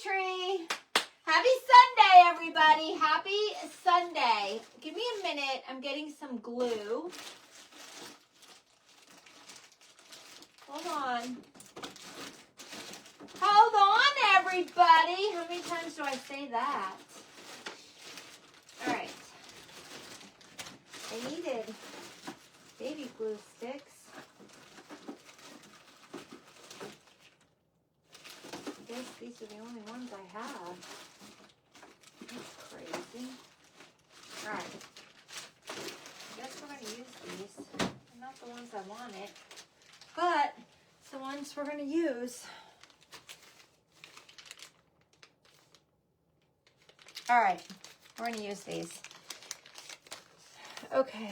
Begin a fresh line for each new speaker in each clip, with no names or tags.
tree. Happy Sunday, everybody. Happy Sunday. Give me a minute. I'm getting some glue. Hold on. Hold on, everybody. How many times do I say that? All right. I needed baby glue sticks. I guess these are the only ones I have. That's crazy. All right. I guess we're going to use these. They're not the ones I wanted, but it's the ones we're going to use. All right. We're going to use these. Okay.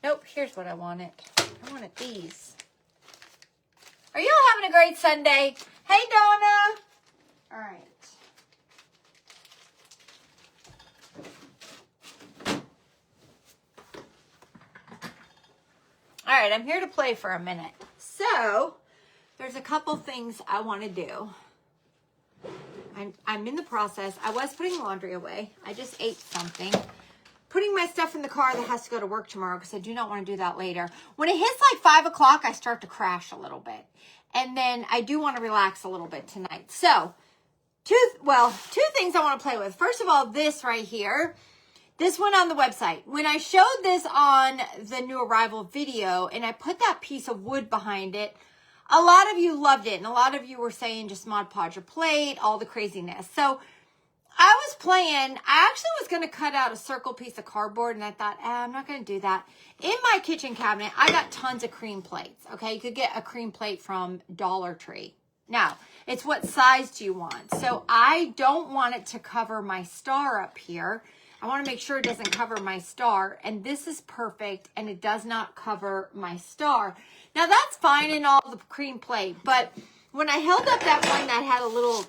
Nope, here's what I wanted. I wanted these. Are you all having a great Sunday? Hey, Donna. All right. All right, I'm here to play for a minute. So, there's a couple things I want to do. I'm in the process. I was putting laundry away. I just ate something. Putting my stuff in the car that has to go to work tomorrow because I do not want to do that later. When it hits like 5 o'clock, I start to crash a little bit. And then I do want to relax a little bit tonight. So, two things I want to play with. First of all, this right here. This went on the website. When I showed this on the new arrival video and I put that piece of wood behind it, a lot of you loved it. And a lot of you were saying just Mod Podge your plate, all the craziness. So I was playing. I actually was going to cut out a circle piece of cardboard. And I thought, I'm not going to do that. In my kitchen cabinet, I got tons of cream plates. Okay, you could get a cream plate from Dollar Tree. Now, it's what size do you want? So I don't want it to cover my star up here. I want to make sure it doesn't cover my star, and this is perfect, and it does not cover my star. Now, that's fine in all the cream plate, but when I held up that one that had a little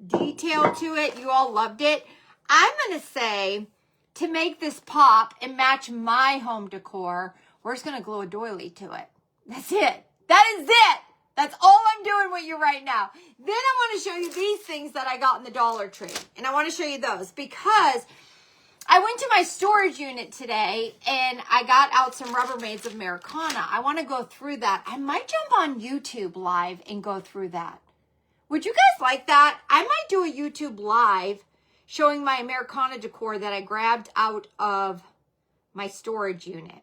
detail to it, you all loved it. I'm going to say, to make this pop and match my home decor, we're just going to glue a doily to it. That's it. That is it. That's all I'm doing with you right now. Then I want to show you these things that I got in the Dollar Tree, and I want to show you those because I went to my storage unit today and I got out some Rubbermaids of Americana. I want to go through that. I might jump on YouTube live and go through that. Would you guys like that? I might do a YouTube live showing my Americana decor that I grabbed out of my storage unit.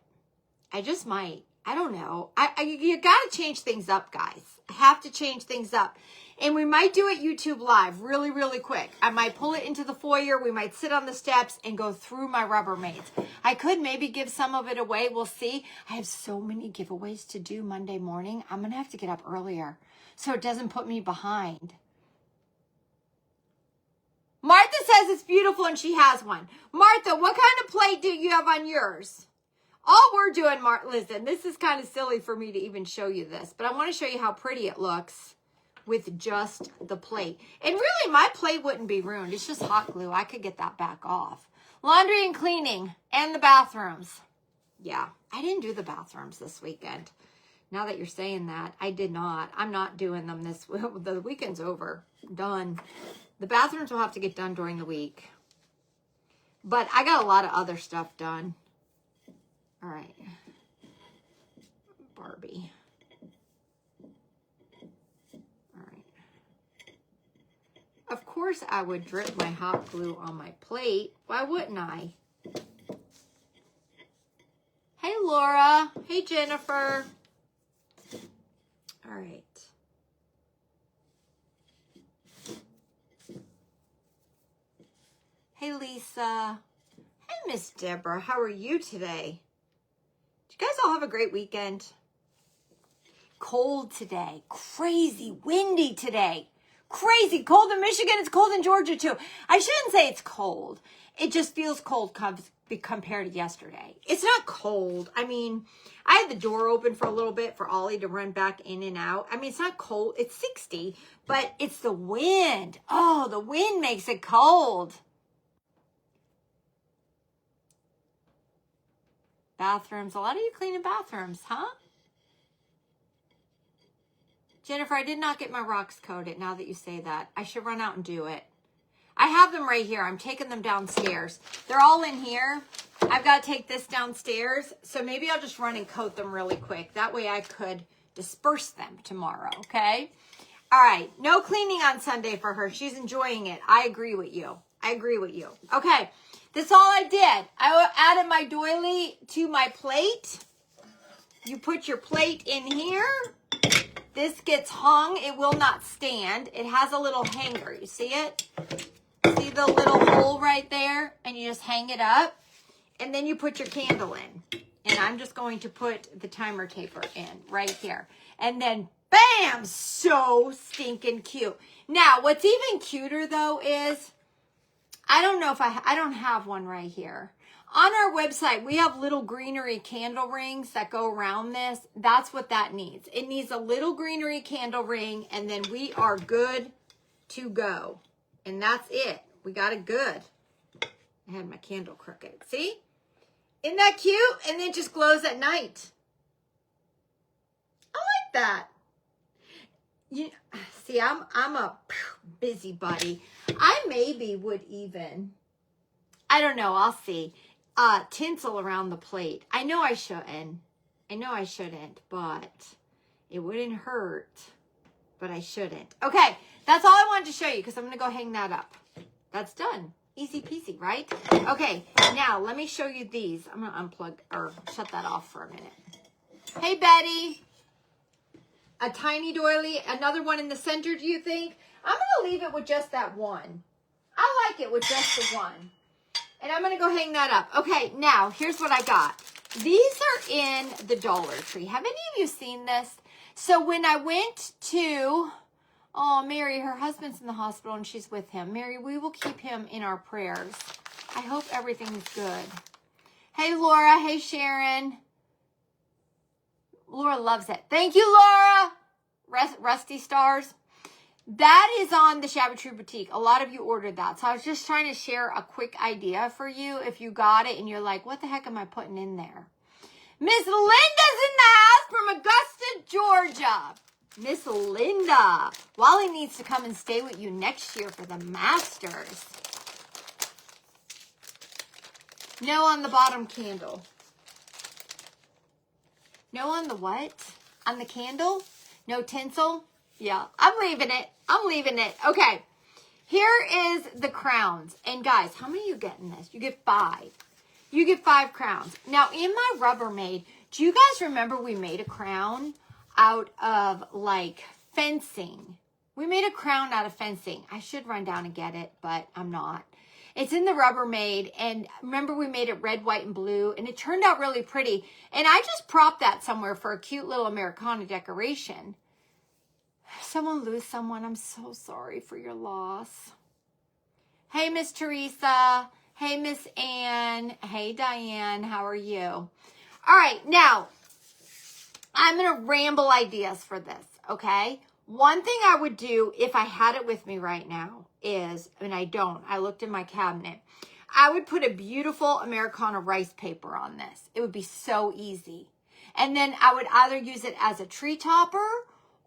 I just might. I don't know. You got to change things up, guys. I have to change things up. And we might do it YouTube live really, really quick. I might pull it into the foyer. We might sit on the steps and go through my Rubbermaids. I could maybe give some of it away. We'll see. I have so many giveaways to do Monday morning. I'm going to have to get up earlier so it doesn't put me behind. Martha says it's beautiful and she has one. Martha, what kind of plate do you have on yours? All we're doing, listen, this is kind of silly for me to even show you this, but I want to show you how pretty it looks with just the plate. And really, my plate wouldn't be ruined. It's just hot glue. I could get that back off. Laundry and cleaning and the bathrooms. Yeah, I didn't do the bathrooms this weekend. Now that you're saying that, I did not. I'm not doing them this week. The weekend's over. Done. The bathrooms will have to get done during the week. But I got a lot of other stuff done. All right. Barbie. Of course I would drip my hot glue on my plate. Why wouldn't I? Hey, Laura. Hey, Jennifer. All right. Hey, Lisa. Hey, Miss Deborah. How are you today? Did you guys all have a great weekend? Cold today. Crazy windy today. Crazy cold in Michigan. It's cold in Georgia too. I shouldn't say it's cold. It just feels cold compared to yesterday. It's not cold. I mean, I had the door open for a little bit for Ollie to run back in and out. I mean, it's not cold. It's 60, but it's the wind. Oh, the wind makes it cold. Bathrooms. A lot of you cleaning bathrooms, huh? Jennifer, I did not get my rocks coated now that you say that. I should run out and do it. I have them right here. I'm taking them downstairs. They're all in here. I've got to take this downstairs. So maybe I'll just run and coat them really quick. That way I could disperse them tomorrow, okay? All right. No cleaning on Sunday for her. She's enjoying it. I agree with you. I agree with you. Okay. That's all I did. I added my doily to my plate. You put your plate in here. This gets hung. It will not stand. It has a little hanger. You see it? See the little hole right there? And you just hang it up. And then you put your candle in. And I'm just going to put the timer taper in right here. And then, bam! So stinking cute. Now, what's even cuter, though, is... I don't know if I don't have one right here. On our website, we have little greenery candle rings that go around this. That's what that needs. It needs a little greenery candle ring, and then we are good to go. And that's it. We got it good. I had my candle crooked. See? Isn't that cute? And it just glows at night. I like that. You see, I'm a busybody. I maybe would even, I don't know, I'll see, tinsel around the plate. I know I shouldn't, but it wouldn't hurt, but I shouldn't. Okay, that's all I wanted to show you because I'm going to go hang that up. That's done. Easy peasy, right? Okay, now let me show you these. I'm going to unplug or shut that off for a minute. Hey, Betty. A tiny doily, another one in the center, do you think? I'm going to leave it with just that one. I like it with just the one. And I'm going to go hang that up. Okay, now, here's what I got. These are in the Dollar Tree. Have any of you seen this? So when I went to, oh, Mary, her husband's in the hospital and she's with him. Mary, we will keep him in our prayers. I hope everything's good. Hey, Laura. Hey, Sharon. Laura loves it. Thank you, Laura. Rusty Stars. That is on the Shabby True Boutique. A lot of you ordered that. So I was just trying to share a quick idea for you if you got it and you're like, what the heck am I putting in there? Miss Linda's in the house from Augusta, Georgia. Miss Linda. Wally needs to come and stay with you next year for the Masters. No on the bottom candle. No on the what? On the candle? No tinsel? Yeah, I'm leaving it. I'm leaving it. Okay, here is the crowns. And guys, how many of you get in this? You get 5. You get 5 crowns. Now, in my Rubbermaid, do you guys remember we made a crown out of, like, fencing? We made a crown out of fencing. I should run down and get it, but I'm not. It's in the Rubbermaid, and remember we made it red, white, and blue, and it turned out really pretty. And I just propped that somewhere for a cute little Americana decoration. Someone lose someone. I'm so sorry for your loss. Hey, Miss Teresa. Hey, Miss Ann. Hey, Diane. How are you? All right, now, I'm going to ramble ideas for this, okay? One thing I would do if I had it with me right now is, and I don't, I looked in my cabinet, I would put a beautiful Americana rice paper on this. It would be so easy. And then I would either use it as a tree topper,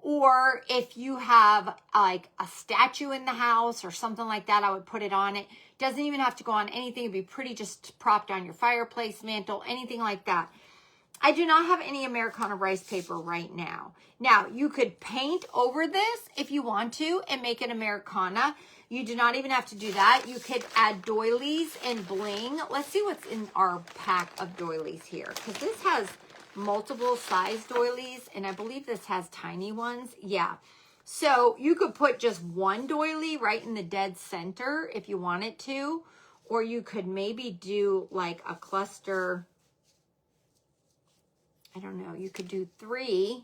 or if you have like a statue in the house or something like that, I would put it on it. Doesn't even have to go on anything. It'd be pretty just propped on your fireplace mantle, anything like that. I do not have any Americana rice paper right now. Now, you could paint over this if you want to and make it Americana. You do not even have to do that. You could add doilies and bling. Let's see what's in our pack of doilies here, because this has multiple size doilies, and I believe this has tiny ones. Yeah. So you could put just one doily right in the dead center if you wanted to, or you could maybe do like a cluster. I don't know. You could do 3.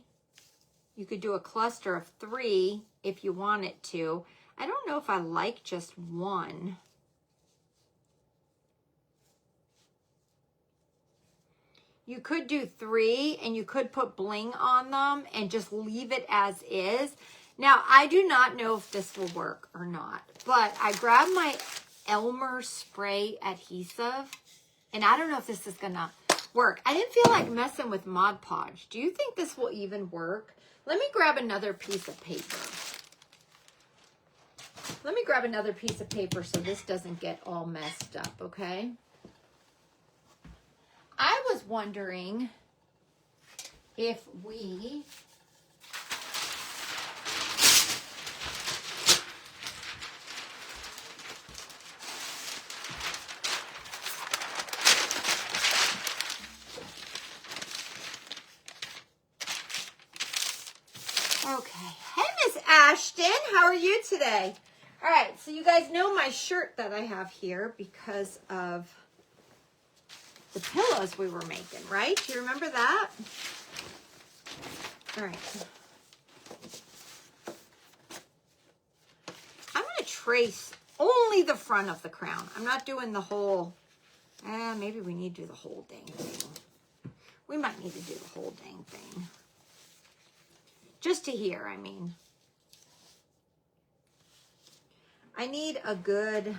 You could do a cluster of 3 if you wanted to. I don't know if I like just one. You could do 3 and you could put bling on them and just leave it as is. Now, I do not know if this will work or not, but I grabbed my Elmer spray adhesive, and I don't know if this is going to work. I didn't feel like messing with Mod Podge. Do you think this will even work? Let me grab another piece of paper. Let me grab another piece of paper so this doesn't get all messed up, okay? I was wondering if we... Okay. Hey, Miss Ashton, how are you today? All right, so you guys know my shirt that I have here because of the pillows we were making, right? Do you remember that? All right. I'm going to trace only the front of the crown. I'm not doing the whole, maybe we need to do the whole dang thing. We might need to do the whole dang thing. Just to here, I mean. I need a good,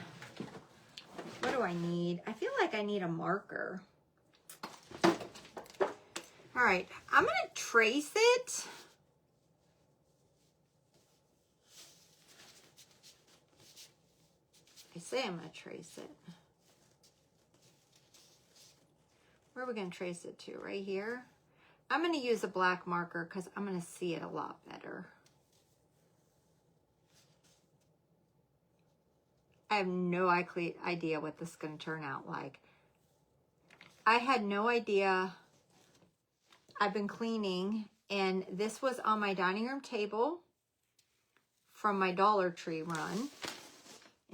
what do I need? I feel like I need a marker. All right, I'm going to trace it. I say I'm going to trace it. Where are we going to trace it to? Right here? I'm going to use a black marker because I'm going to see it a lot better. I have no idea what this is going to turn out like. I had no idea. I've been cleaning, and this was on my dining room table from my Dollar Tree run.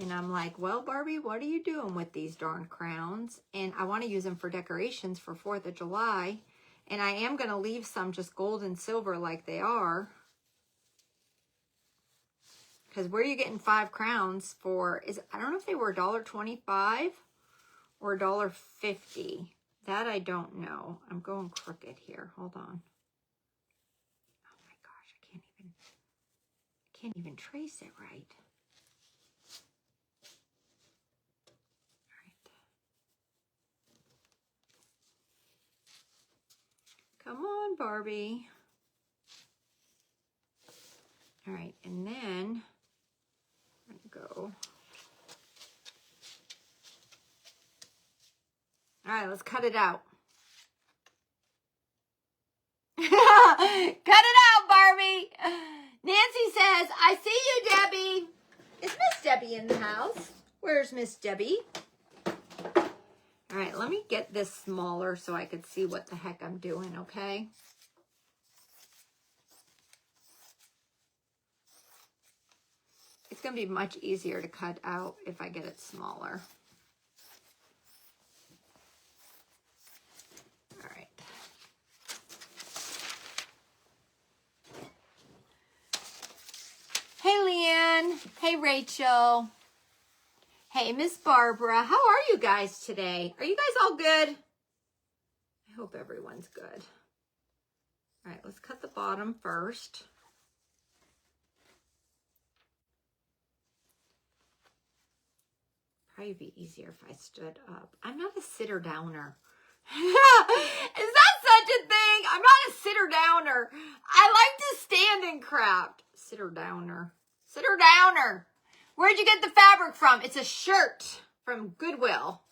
And I'm like, well, Barbie, what are you doing with these darn crowns? And I want to use them for decorations for 4th of July. And I am going to leave some just gold and silver like they are. Because where are you getting 5 crowns for? I don't know if they were $1.25 or $1.50. That I don't know. I'm going crooked here. Hold on. Oh my gosh, I can't even trace it right. Come on, Barbie. All right, and then I'm gonna go. All right, let's cut it out. Cut it out, Barbie. Nancy says, I see you, Debbie. Is Miss Debbie in the house? Where's Miss Debbie? All right, let me get this smaller so I could see what the heck I'm doing, okay? It's going to be much easier to cut out if I get it smaller. All right. Hey, Leanne. Hey, Rachel. Hey, Miss Barbara. How are you guys today? Are you guys all good? I hope everyone's good. All right, let's cut the bottom first. Probably be easier if I stood up. I'm not a sitter downer. Is that such a thing? I'm not a sitter downer. I like to stand and craft. Sitter downer. Sitter downer. Where'd you get the fabric from? It's a shirt from Goodwill.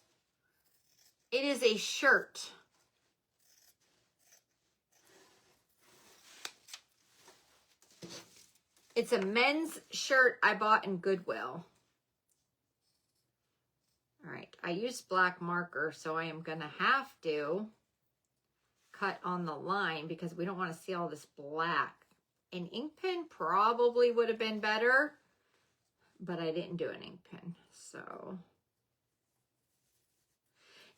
It is a shirt. It's a men's shirt I bought in Goodwill. All right, I used black marker, so I am going to have to cut on the line because we don't want to see all this black. An ink pen probably would have been better, but I didn't do an ink pen, so.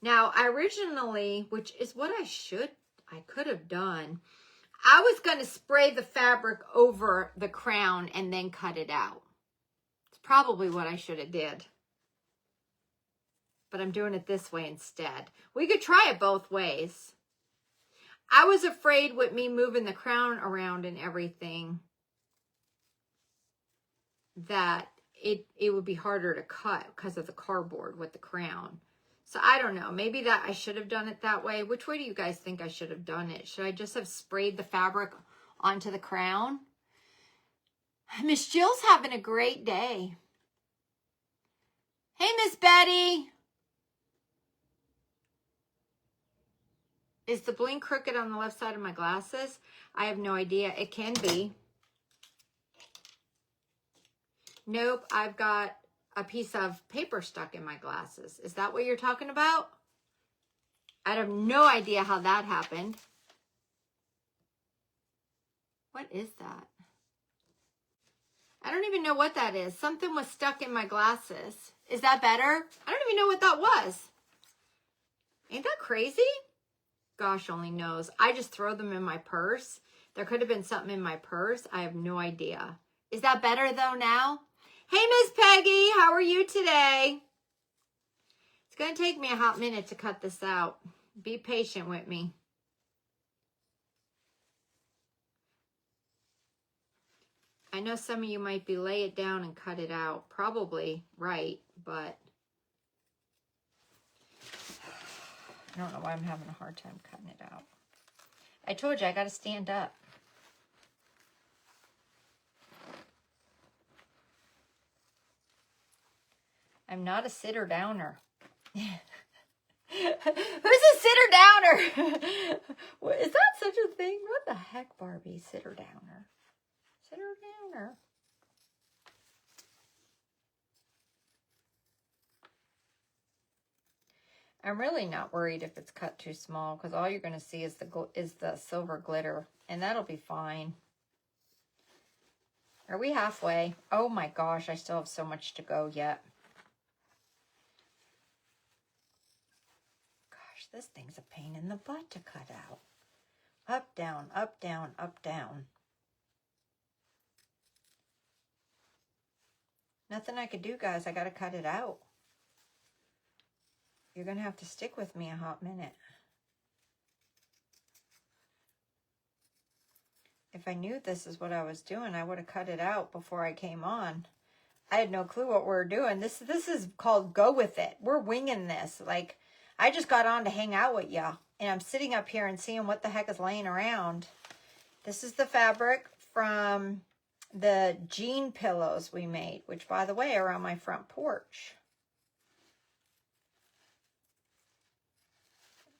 Now, originally, which is what I could have done, I was going to spray the fabric over the crown and then cut it out. It's probably what I should have did. But I'm doing it this way instead. We could try it both ways. I was afraid with me moving the crown around and everything that it would be harder to cut because of the cardboard with the crown. So I don't know. Maybe that I should have done it that way. Which way do you guys think I should have done it? Should I just have sprayed the fabric onto the crown. Miss Jill's having a great day. Hey, Miss Betty. Is the bling crooked on the left side of my glasses? I have no idea. It can be. Nope, I've got a piece of paper stuck in my glasses. Is that what you're talking about? I have no idea how that happened. What is that? I don't even know what that is. Something was stuck in my glasses. Is that better? I don't even know what that was. Ain't that crazy? Gosh only knows. I just throw them in my purse. There could have been something in my purse. I have no idea. Is that better though now? Hey, Miss Peggy, how are you today? It's going to take me a hot minute to cut this out. Be patient with me. I know some of you might be lay it down and cut it out. Probably right, but I don't know why I'm having a hard time cutting it out. I told you I got to stand up. I'm not a sitter downer. Who's a sitter downer? Is that such a thing? What the heck, Barbie? Sitter downer. Sitter downer. I'm really not worried if it's cut too small because all you're going to see is the silver glitter, and that'll be fine. Are we halfway? Oh my gosh, I still have so much to go yet. Gosh, this thing's a pain in the butt to cut out. Up, down, up, down, up, down. Nothing I could do, guys. I got to cut it out. You're going to have to stick with me a hot minute. If I knew this is what I was doing, I would have cut it out before I came on. I had no clue what we were doing. This is called go with it. We're winging this. Like, I just got on to hang out with ya, and I'm sitting up here and seeing what the heck is laying around. This is the fabric from the jean pillows we made, which, by the way, are on my front porch.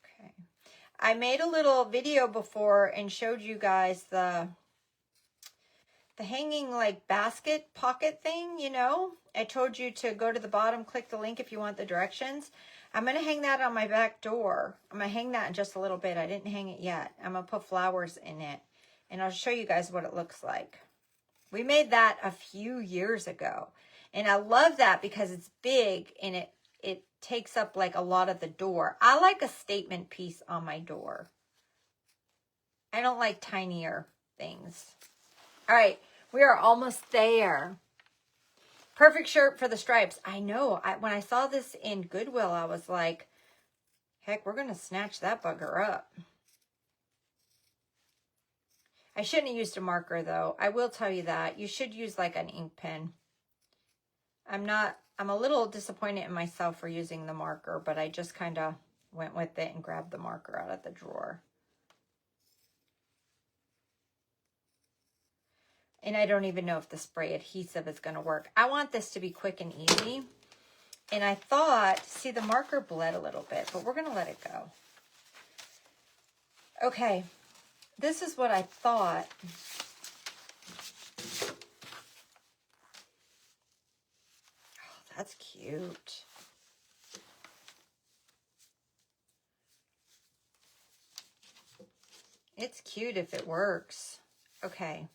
Okay. I made a little video before and showed you guys the hanging like basket pocket thing, you know. I told you to go to the bottom, click the link if you want the directions. I'm going to hang that on my back door. I'm going to hang that in just a little bit. I didn't hang it yet. I'm going to put flowers in it, and I'll show you guys what it looks like. We made that a few years ago, and I love that because it's big and it takes up like a lot of the door. I like a statement piece on my door. I don't like tinier things. All right, we are almost there. Perfect shirt for the stripes. I know. When I saw this in Goodwill, I was like, heck, we're going to snatch that bugger up. I shouldn't have used a marker, though. I will tell you that. You should use like an ink pen. I'm a little disappointed in myself for using the marker, but I just kind of went with it and grabbed the marker out of the drawer. And I don't even know if the spray adhesive is going to work. I want this to be quick and easy. And I thought, see, the marker bled a little bit, but we're going to let it go. Okay, this is what I thought. Oh, that's cute. It's cute if it works. Okay.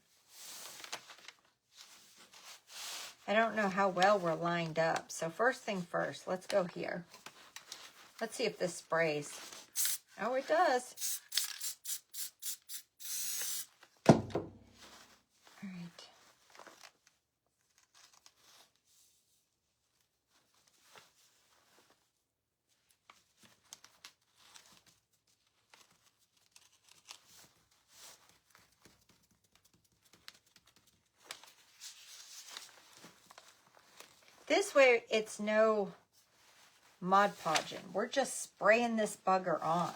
I don't know how well we're lined up. So first thing first, let's go here. Let's see if this sprays. Oh, it does. All right. This way, it's no Mod Podging. We're just spraying this bugger on.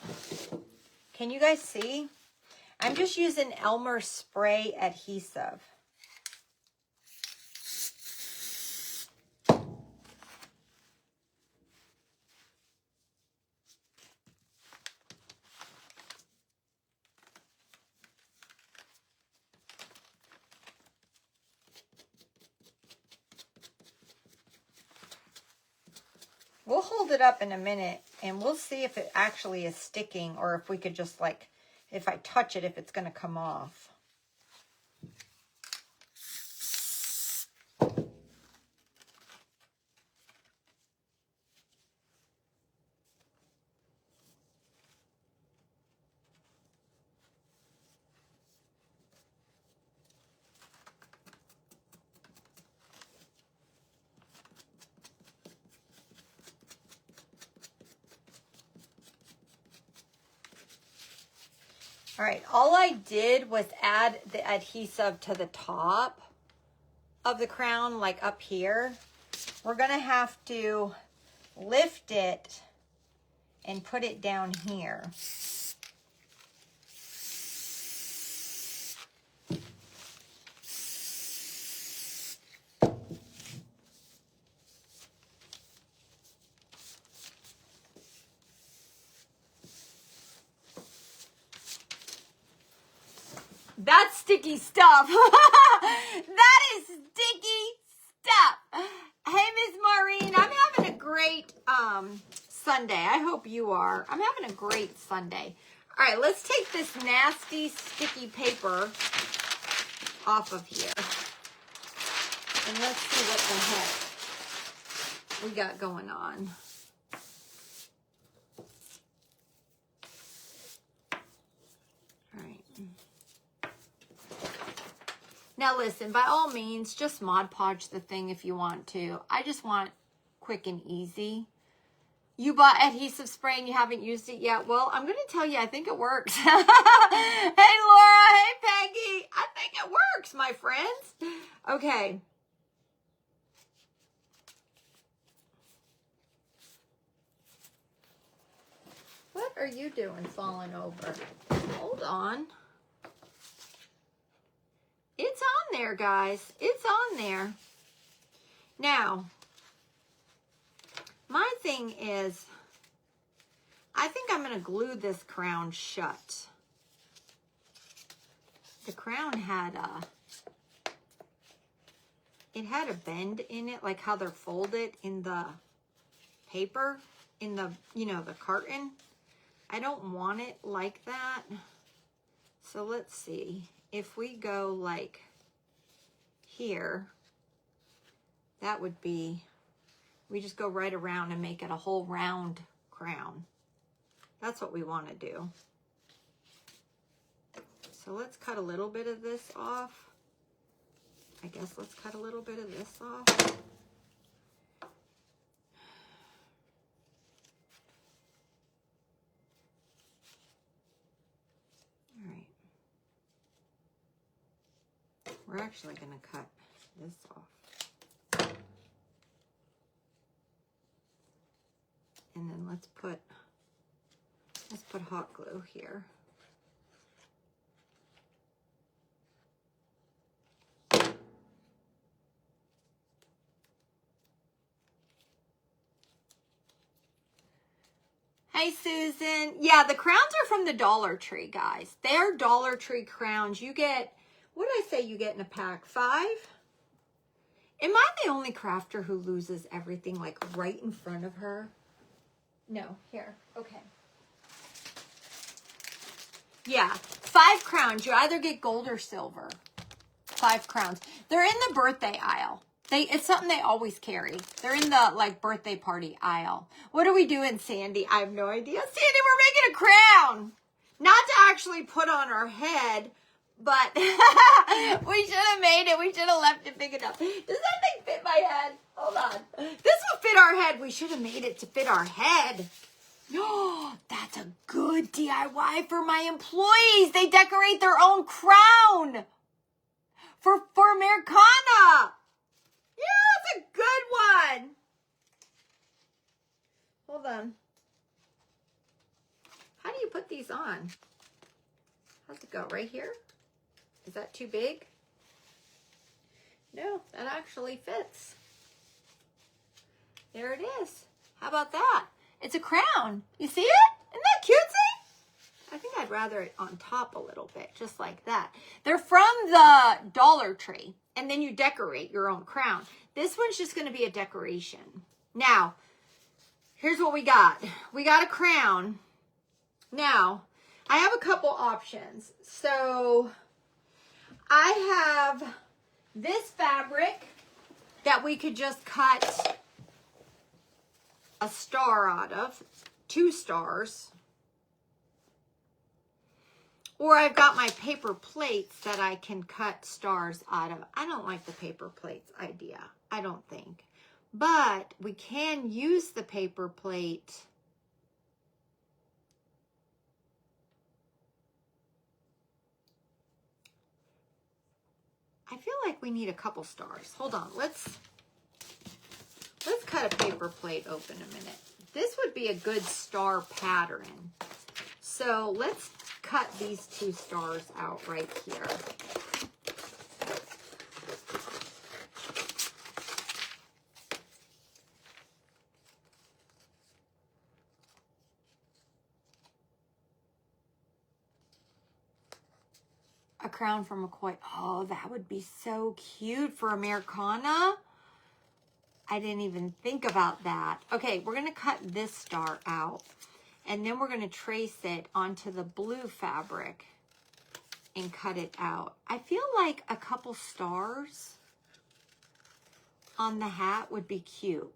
Can you guys see? I'm just using Elmer spray adhesive. We'll hold it up in a minute and we'll see if it actually is sticking or if we could just like, if I touch it, if it's going to come off. All right, all I did was add the adhesive to the top of the crown, like up here. We're gonna have to lift it and put it down here. That's sticky stuff. That is sticky stuff. Hey, Miss Maureen, I'm having a great Sunday. I hope you are. I'm having a great Sunday. All right, let's take this nasty sticky paper off of here. And let's see what the heck we got going on. Now listen, by all means, just Mod Podge the thing if you want to. I just want quick and easy. You bought adhesive spray and you haven't used it yet. Well, I'm going to tell you, I think it works. Hey, Laura. Hey, Peggy. I think it works, my friends. Okay. What are you doing falling over? Hold on. It's on there, guys. It's on there. Now, my thing is, I think I'm going to glue this crown shut. The crown had it had a bend in it, like how they're folded in the paper, in the, you know, the carton. I don't want it like that. So let's see. If we go like here, that would be, we just go right around and make it a whole round crown. That's what we want to do. So let's cut a little bit of this off. I guess let's cut a little bit of this off. We're actually going to cut this off. And then let's put hot glue here. Hey, Susan. Yeah, the crowns are from the Dollar Tree, guys. They're Dollar Tree crowns. You get, what did I say you get in a pack? 5? Am I the only crafter who loses everything like right in front of her? No, here. Okay. Yeah, 5 crowns. You either get gold or silver. 5 crowns. They're in the birthday aisle. It's something they always carry. They're in the like birthday party aisle. What are we doing, Sandy? I have no idea. Sandy, we're making a crown. Not to actually put on our head, but we should have made it. We should have left it big enough. Does that thing fit my head? Hold on. This will fit our head. We should have made it to fit our head. Oh, that's a good DIY for my employees. They decorate their own crown for Americana. Yeah, that's a good one. Hold on. How do you put these on? How's it go? Right here? Is that too big? No, that actually fits. There it is. How about that? It's a crown. You see it? Isn't that cutesy? I think I'd rather it on top a little bit, just like that. They're from the Dollar Tree, and then you decorate your own crown. This one's just going to be a decoration. Now, here's what we got. We got a crown. Now, I have a couple options. So, I have this fabric that we could just cut a star out of, 2 stars. Or I've got my paper plates that I can cut stars out of. I don't like the paper plates idea, I don't think. But we can use the paper plate I feel like we need a couple stars. Hold on, let's cut a paper plate open a minute. This would be a good star pattern. So let's cut these 2 stars out right here. A crown from McCoy. Oh, that would be so cute for Americana. I didn't even think about that. Okay, we're going to cut this star out. And then we're going to trace it onto the blue fabric and cut it out. I feel like a couple stars on the hat would be cute.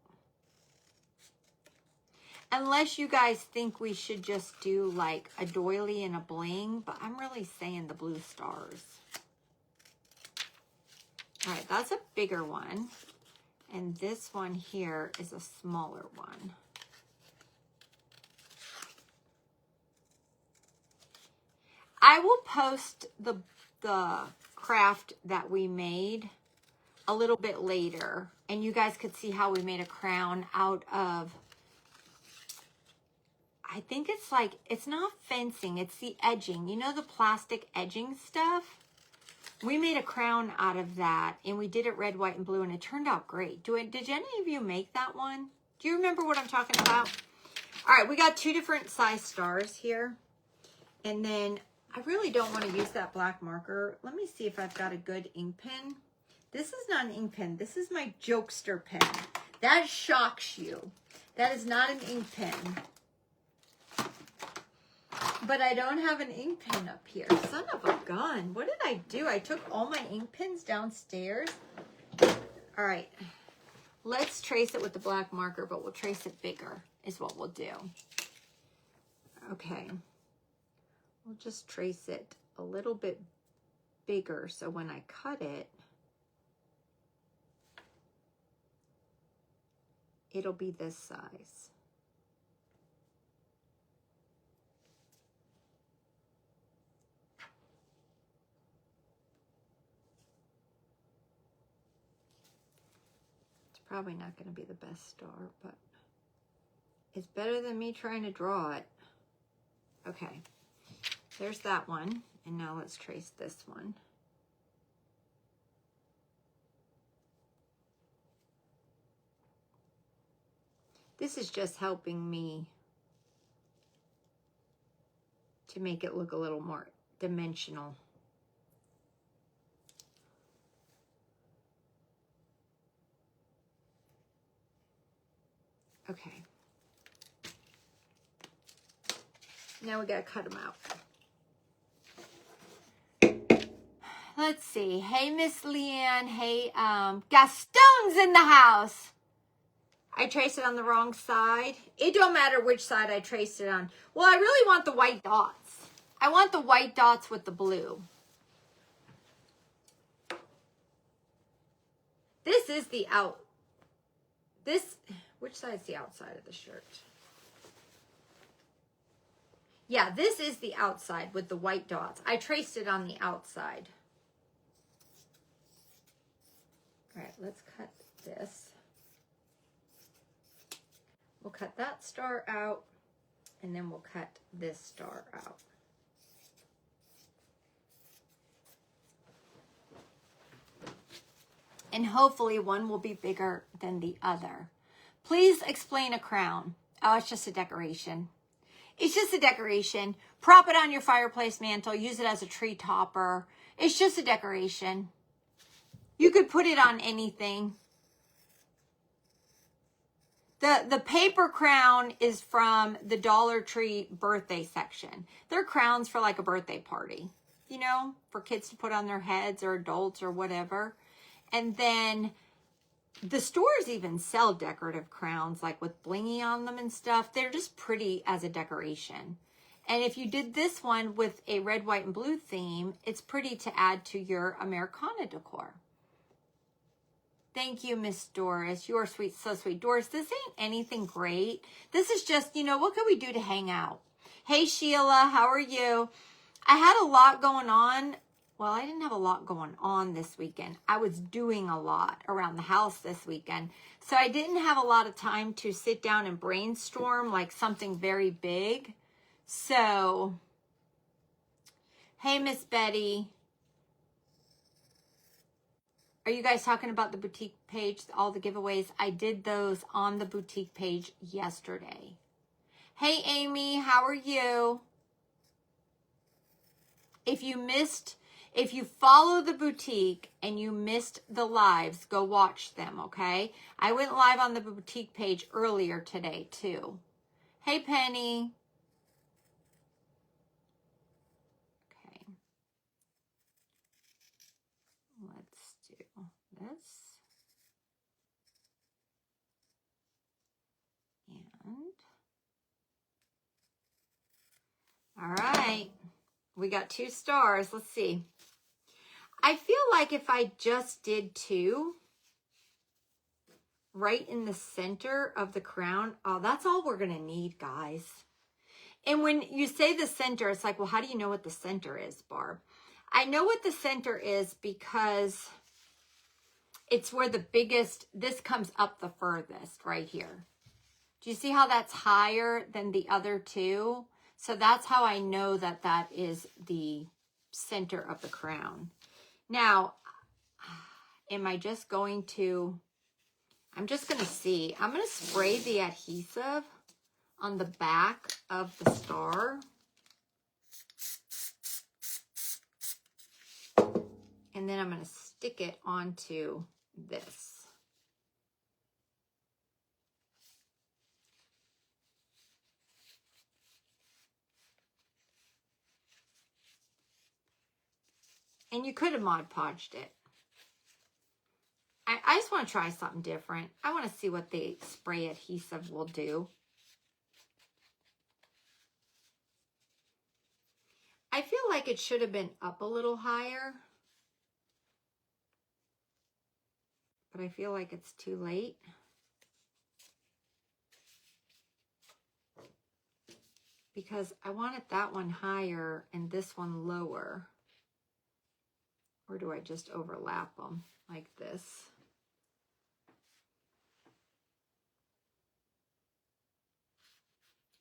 Unless you guys think we should just do like a doily and a bling, but I'm really saying the blue stars. All right, that's a bigger one. And this one here is a smaller one. I will post the craft that we made a little bit later. And you guys could see how we made a crown out of, I think it's like, it's not fencing, it's the edging. You know the plastic edging stuff? We made a crown out of that, and we did it red, white, and blue, and it turned out great. Did any of you make that one? Do you remember what I'm talking about? All right, we got 2 different size stars here. And then I really don't want to use that black marker. Let me see if I've got a good ink pen. This is not an ink pen. This is my jokester pen. That shocks you. That is not an ink pen. But I don't have an ink pen up here. Son of a gun. What did I do? I took all my ink pens downstairs. All right. Let's trace it with the black marker, but we'll trace it bigger is what we'll do. Okay. We'll just trace it a little bit bigger so when I cut it, it'll be this size. Probably not going to be the best star, but it's better than me trying to draw it. Okay, there's that one. And now let's trace this one. This is just helping me to make it look a little more dimensional. Okay. Now we gotta cut them out. Let's see. Hey, Miss Leanne. Hey, Gaston's in the house. I traced it on the wrong side. It don't matter which side I traced it on. Well, I really want the white dots. I want the white dots with the blue. This is the out. Which side's the outside of the shirt? Yeah, this is the outside with the white dots. I traced it on the outside. All right, let's cut this. We'll cut that star out, and then we'll cut this star out. And hopefully one will be bigger than the other. Please explain a crown. Oh, it's just a decoration. It's just a decoration. Prop it on your fireplace mantle. Use it as a tree topper. It's just a decoration. You could put it on anything. The paper crown is from the Dollar Tree birthday section. They're crowns for like a birthday party, you know, for kids to put on their heads or adults or whatever. And then the stores even sell decorative crowns like with blingy on them and stuff. They're just pretty as a decoration. And if you did this one with a red, white, and blue theme, it's pretty to add to your Americana decor. Thank you, Miss Doris. You are sweet, so sweet. Doris, this ain't anything great. This is just, you know, what could we do to hang out? Hey, Sheila, how are you? I had a lot going on. Well, I didn't have a lot going on this weekend. I was doing a lot around the house this weekend. So I didn't have a lot of time to sit down and brainstorm like something very big. So, hey, Miss Betty. Are you guys talking about the boutique page, all the giveaways? I did those on the boutique page yesterday. Hey, Amy, how are you? If you follow the boutique and you missed the lives, go watch them, okay? I went live on the boutique page earlier today, too. Hey, Penny. Okay. Let's do this. All right, we got 2 stars. Let's see. I feel like if I just did 2 right in the center of the crown, oh, that's all we're going to need, guys. And when you say the center, it's like, well, how do you know what the center is, Barb? I know what the center is because it's where the biggest, this comes up the furthest right here. Do you see how that's higher than the other 2? So that's how I know that that is the center of the crown. Now, am I just going to, I'm just going to see. I'm going to spray the adhesive on the back of the star. And then I'm going to stick it onto this. And you could have Mod Podged it. I just want to try something different. I want to see what the spray adhesive will do. I feel like it should have been up a little higher. But I feel like it's too late. Because I wanted that one higher and this one lower. Or do I just overlap them like this?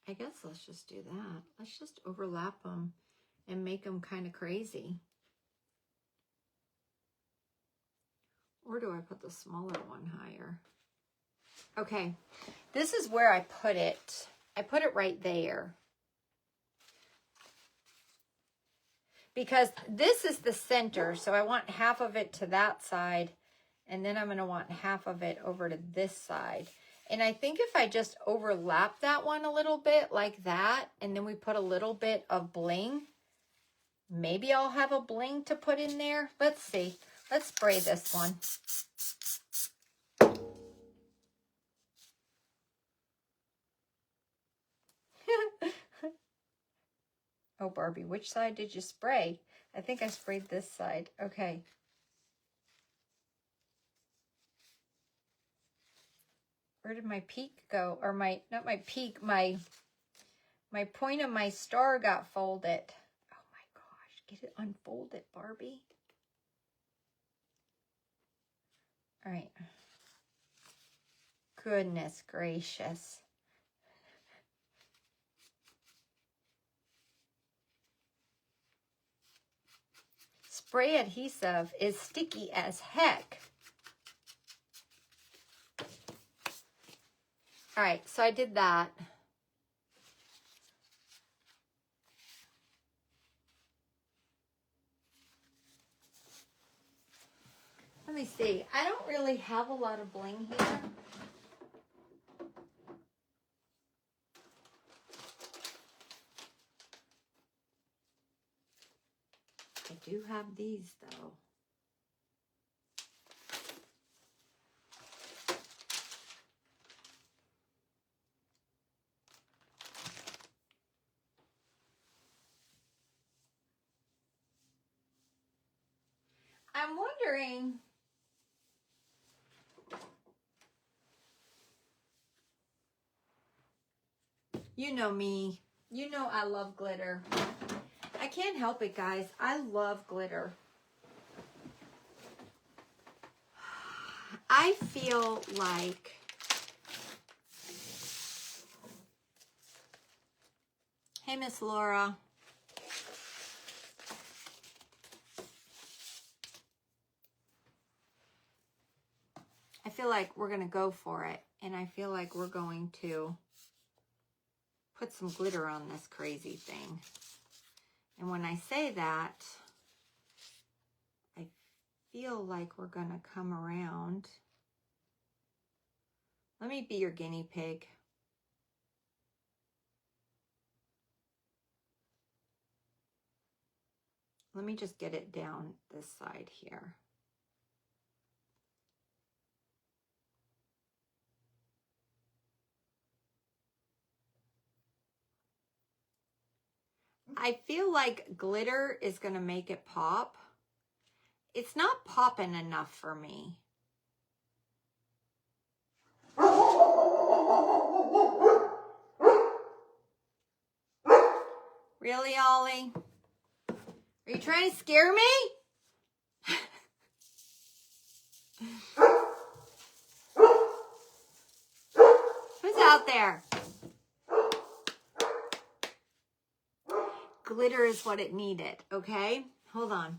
I guess let's just do that. Let's just overlap them and make them kind of crazy. Or do I put the smaller one higher? Okay, this is where I put it. I put it right there. Because this is the center, so I want half of it to that side, and then I'm going to want half of it over to this side. And I think if I just overlap that one a little bit like that, and then we put a little bit of bling, maybe I'll have a bling to put in there. Let's see. Let's spray this one. Oh, Barbie, which side did you spray? I think I sprayed this side. Okay. Where did my peak go? Or not my peak, my point of my star got folded. Oh my gosh, get it unfolded, Barbie. All right. Goodness gracious. Spray adhesive is sticky as heck. All right, so I did that. Let me see. I don't really have a lot of bling here. I do have these, though. I'm wondering, you know me, you know I love glitter. I can't help it, guys. I love glitter. I feel like hey, Miss Laura. I feel like we're going to go for it. And I feel like we're going to put some glitter on this crazy thing. And when I say that, I feel like we're going to come around. Let me be your guinea pig. Let me just get it down this side here. I feel like glitter is going to make it pop. It's not popping enough for me. Really, Ollie? Are you trying to scare me? Who's out there? Glitter is what it needed, okay? Hold on.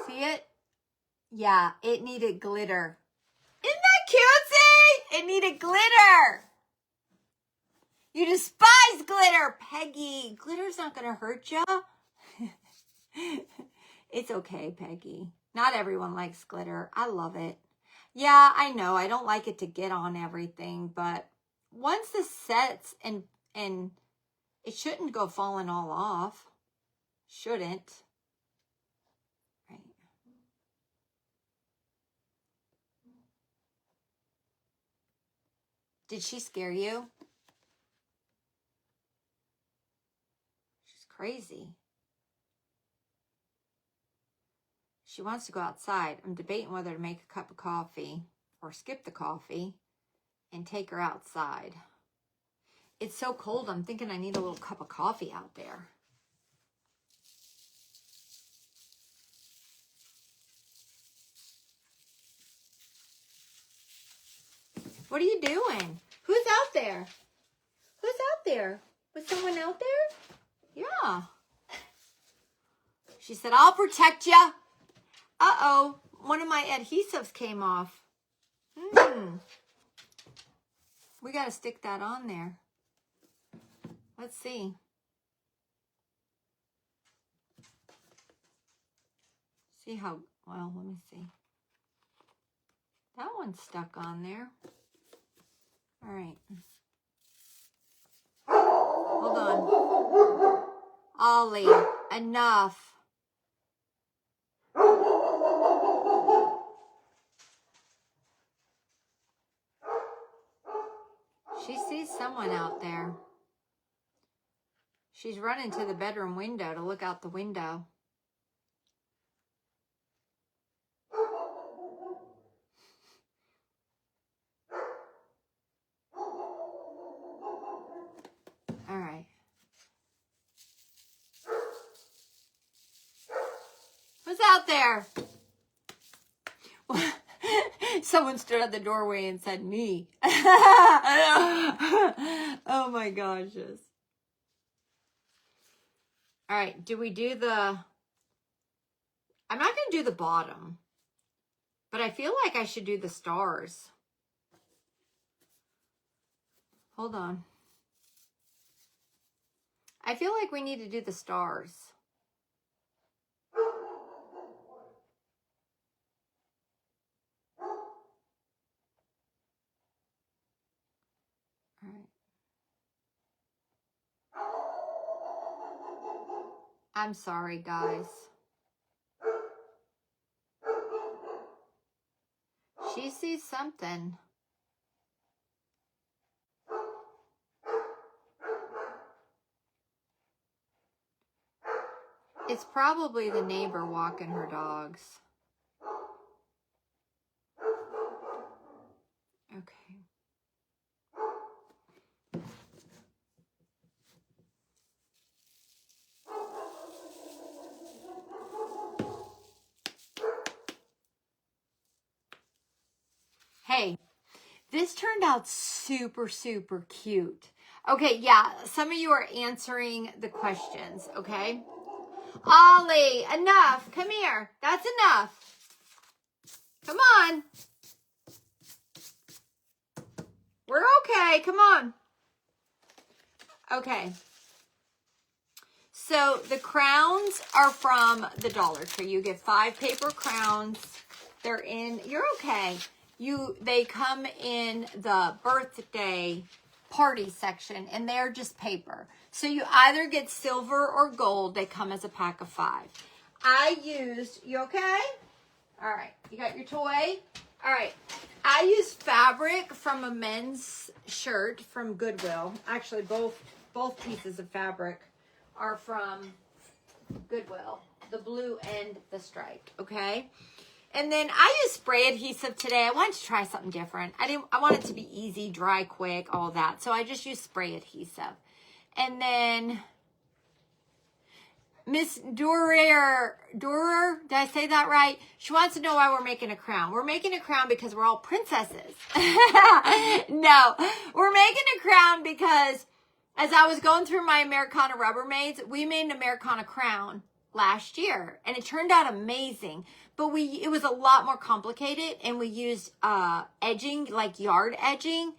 See it? Yeah, it needed glitter. Isn't that cutesy? It needed glitter. You despise glitter, Peggy. Glitter's not going to hurt you. It's okay, Peggy. Not everyone likes glitter. I love it. Yeah, I know. I don't like it to get on everything, but once this sets and it shouldn't go falling all off. Shouldn't. Right. Did she scare you? She's crazy. She wants to go outside. I'm debating whether to make a cup of coffee or skip the coffee and take her outside. It's so cold, I'm thinking I need a little cup of coffee out there. What are you doing? Who's out there? Who's out there? Was someone out there? Yeah. She said, I'll protect you. Uh-oh. One of my adhesives came off. We got to stick that on there. Let's see. See how, well, let me see. That one's stuck on there. All right. Hold on. Ollie, enough. She sees someone out there. She's running to the bedroom window to look out the window. All right. Who's out there? Someone stood at the doorway and said, me. Oh my gosh. Yes. All right. Do we do the... I'm not going to do the bottom, but I feel like I should do the stars. Hold on. I feel like we need to do the stars. All right. I'm sorry, guys. She sees something. It's probably the neighbor walking her dogs. Okay. Hey, this turned out super, super cute. Okay, yeah, some of you are answering the questions, okay? Ollie, enough. Come here. That's enough. Come on. We're okay. Come on. Okay. So the crowns are from the Dollar Tree. You get 5 paper crowns. They're in, you're okay. They come in the birthday party section, and they're just paper. So you either get silver or gold. They come as a pack of 5. You okay? All right. You got your toy? All right. I used fabric from a men's shirt from Goodwill. Actually, both pieces of fabric are from Goodwill. The blue and the striped, okay? And then I used spray adhesive today. I wanted to try something different. I want it to be easy, dry, quick, all that. So I just used spray adhesive. And then Miss Durer, did I say that right? She wants to know why we're making a crown. We're making a crown because we're all princesses. No, we're making a crown because as I was going through my Americana Rubbermaids, we made an Americana crown last year, and it turned out amazing. But it was a lot more complicated, and we used edging, like yard edging.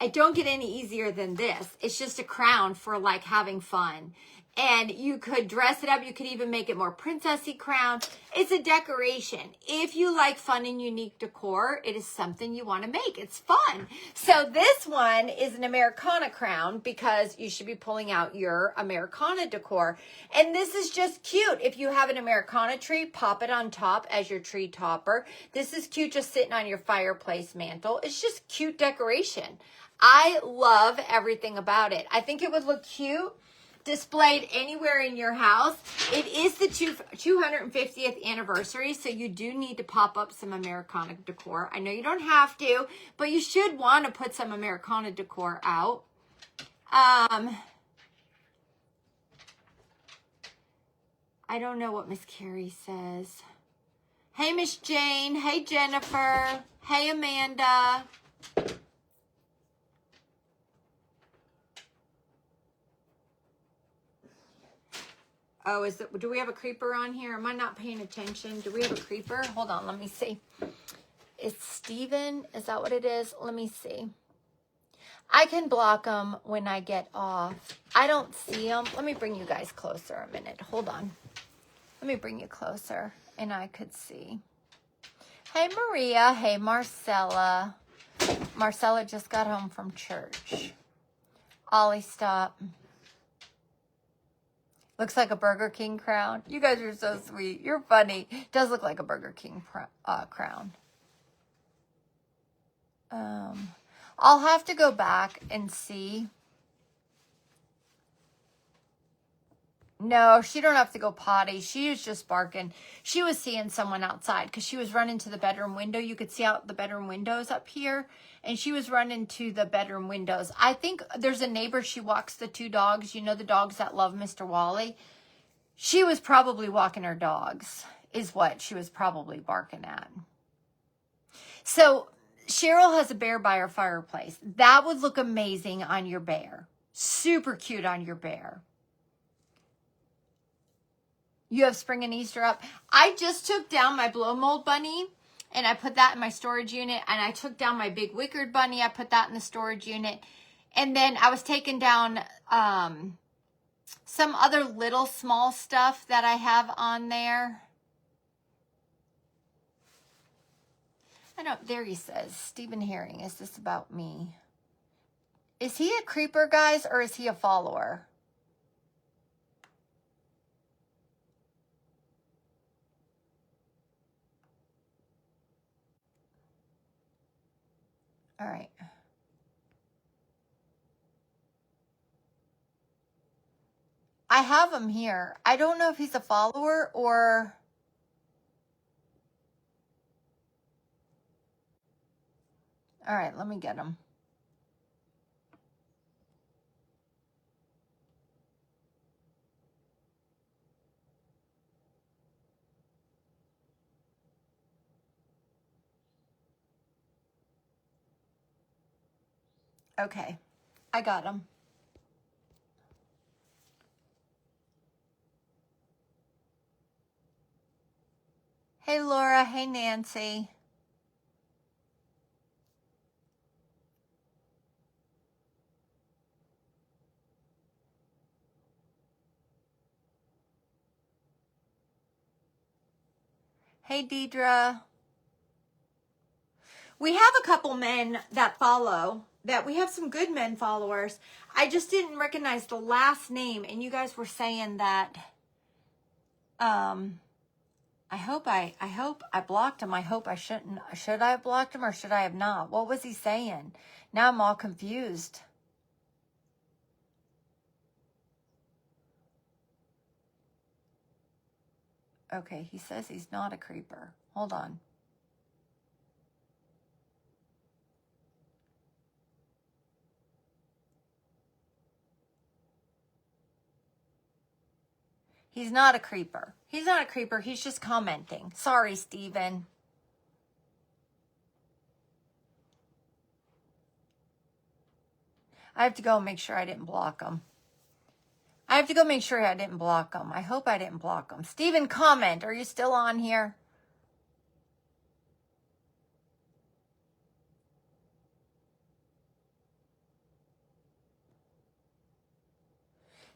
It don't get any easier than this. It's just a crown for like having fun. And you could dress it up. You could even make it more princessy crown. It's a decoration. If you like fun and unique decor, it is something you want to make. It's fun. So this one is an Americana crown because you should be pulling out your Americana decor. And this is just cute. If you have an Americana tree, pop it on top as your tree topper. This is cute just sitting on your fireplace mantle. It's just cute decoration. I love everything about it. I think it would look cute displayed anywhere in your house. It is the 250th anniversary, so you do need to pop up some Americana decor. I know you don't have to, but you should want to put some Americana decor out. I don't know what Miss Carrie says. Hey, Miss Jane. Hey, Jennifer. Hey, Amanda. Oh, do we have a creeper on here? Am I not paying attention? Do we have a creeper? Hold on, let me see. It's Steven. Is that what it is? Let me see. I can block them when I get off. I don't see them. Let me bring you guys closer a minute. Hold on. Let me bring you closer, and I could see. Hey, Maria. Hey, Marcella. Marcella just got home from church. Ollie, stop. Looks like a Burger King crown. You guys are so sweet. You're funny. It does look like a Burger King crown. I'll have to go back and see. No, she don't have to go potty. She was just barking. She was seeing someone outside because she was running to the bedroom window. You could see out the bedroom windows up here. And she was running to the bedroom windows. I think there's a neighbor. She walks the 2 dogs. You know, the dogs that love Mr. Wally. She was probably walking her dogs is what she was probably barking at. So Cheryl has a bear by her fireplace. That would look amazing on your bear. Super cute on your bear. You have spring and Easter up. I just took down my blow mold bunny and I put that in my storage unit. And I took down my big wickered bunny. I put that in the storage unit. And then I was taking down some other little small stuff that I have on there. I don't, there he says, Stephen Herring, is this about me? Is he a creeper, guys, or is he a follower? All right. I have him here. I don't know if he's a follower or... All right, let me get him. Okay, I got him. Hey, Laura. Hey, Nancy. Hey, Deidre. We have a couple men that follow, that we have some good men followers. I just didn't recognize the last name, and you guys were saying that, I hope I blocked him. I hope I shouldn't. Should I have blocked him or should I have not? What was he saying? Now I'm all confused. Okay, he says he's not a creeper. Hold on. He's not a creeper. He's not a creeper. He's just commenting. Sorry, Steven. I have to go and make sure I didn't block him. I have to go make sure I didn't block him. I hope I didn't block him. Steven, comment. Are you still on here?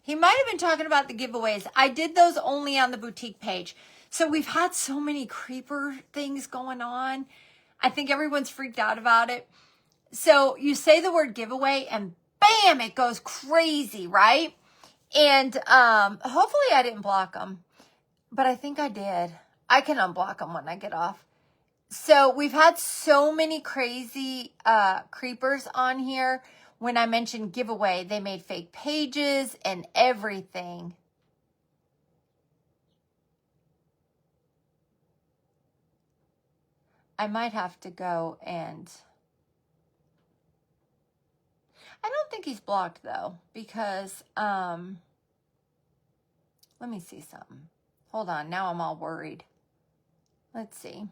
He might have been talking about the giveaways. I did those only on the boutique page. So we've had so many creeper things going on. I think everyone's freaked out about it. So you say the word giveaway and bam, it goes crazy, right? And hopefully I didn't block them, but I think I did. I can unblock them when I get off. So we've had so many crazy creepers on here. When I mentioned giveaway, they made fake pages and everything. I might have to go and... I don't think he's blocked, though, because... let me see something. Hold on. Now I'm all worried. Let's see.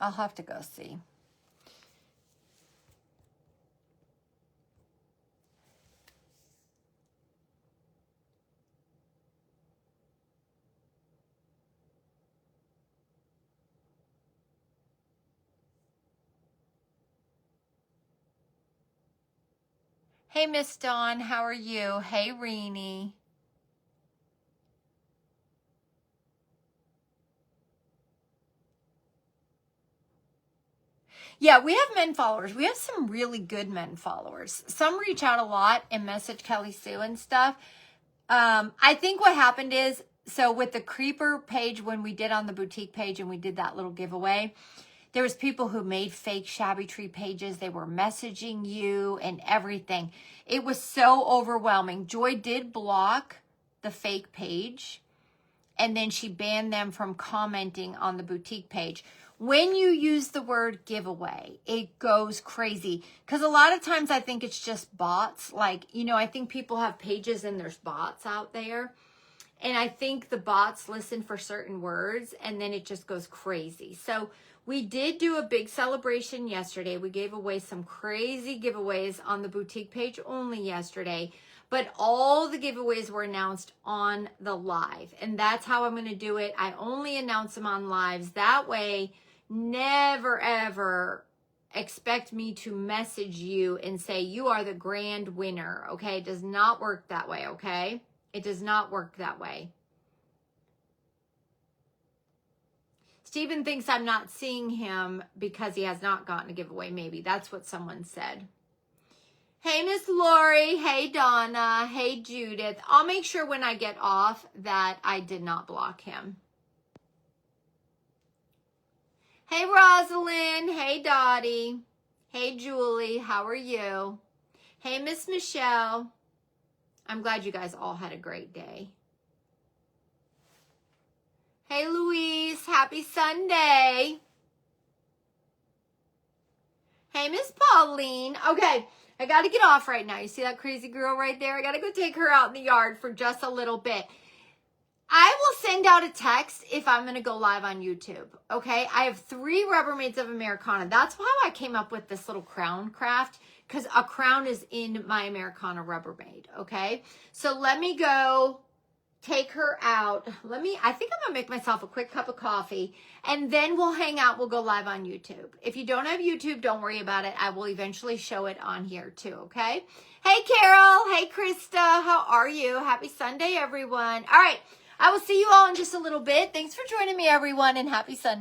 I'll have to go see. Hey, Miss Dawn, how are you? Hey, Reenie. Yeah, we have men followers. We have some really good men followers. Some reach out a lot and message Kelly Sue and stuff. I think what happened is, so with the creeper page, when we did on the boutique page and we did that little giveaway, there was people who made fake Shabby Tree pages. They were messaging you and everything. It was so overwhelming. Joy did block the fake page, and then she banned them from commenting on the boutique page. When you use the word giveaway, it goes crazy. Because a lot of times I think it's just bots. Like, you know, I think people have pages and there's bots out there. And I think the bots listen for certain words and then it just goes crazy. So we did do a big celebration yesterday. We gave away some crazy giveaways on the boutique page only yesterday. but all the giveaways were announced on the live. And that's how I'm going to do it. I only announce them on lives. That way, never, ever expect me to message you and say, you are the grand winner, okay? It does not work that way, okay? It does not work that way. Stephen thinks I'm not seeing him because he has not gotten a giveaway. Maybe that's what someone said. Hey, Miss Lori. Hey, Donna. Hey, Judith. I'll make sure when I get off that I did not block him. Hey, Rosalind. Hey, Dottie. Hey, Julie. How are you? Hey, Miss Michelle. I'm glad you guys all had a great day. Hey, Louise. Happy Sunday. Hey, Miss Pauline. Okay, I got to get off right now. You see that crazy girl right there? I got to go take her out in the yard for just a little bit. I will send out a text if I'm going to go live on YouTube, okay? I have 3 Rubbermaids of Americana. That's how I came up with this little crown craft, because a crown is in my Americana Rubbermaid, okay? So let me go take her out. I think I'm going to make myself a quick cup of coffee, and then we'll hang out. We'll go live on YouTube. If you don't have YouTube, don't worry about it. I will eventually show it on here too, okay? Hey, Carol. Hey, Krista. How are you? Happy Sunday, everyone. All right. I will see you all in just a little bit. Thanks for joining me, everyone, and happy Sunday.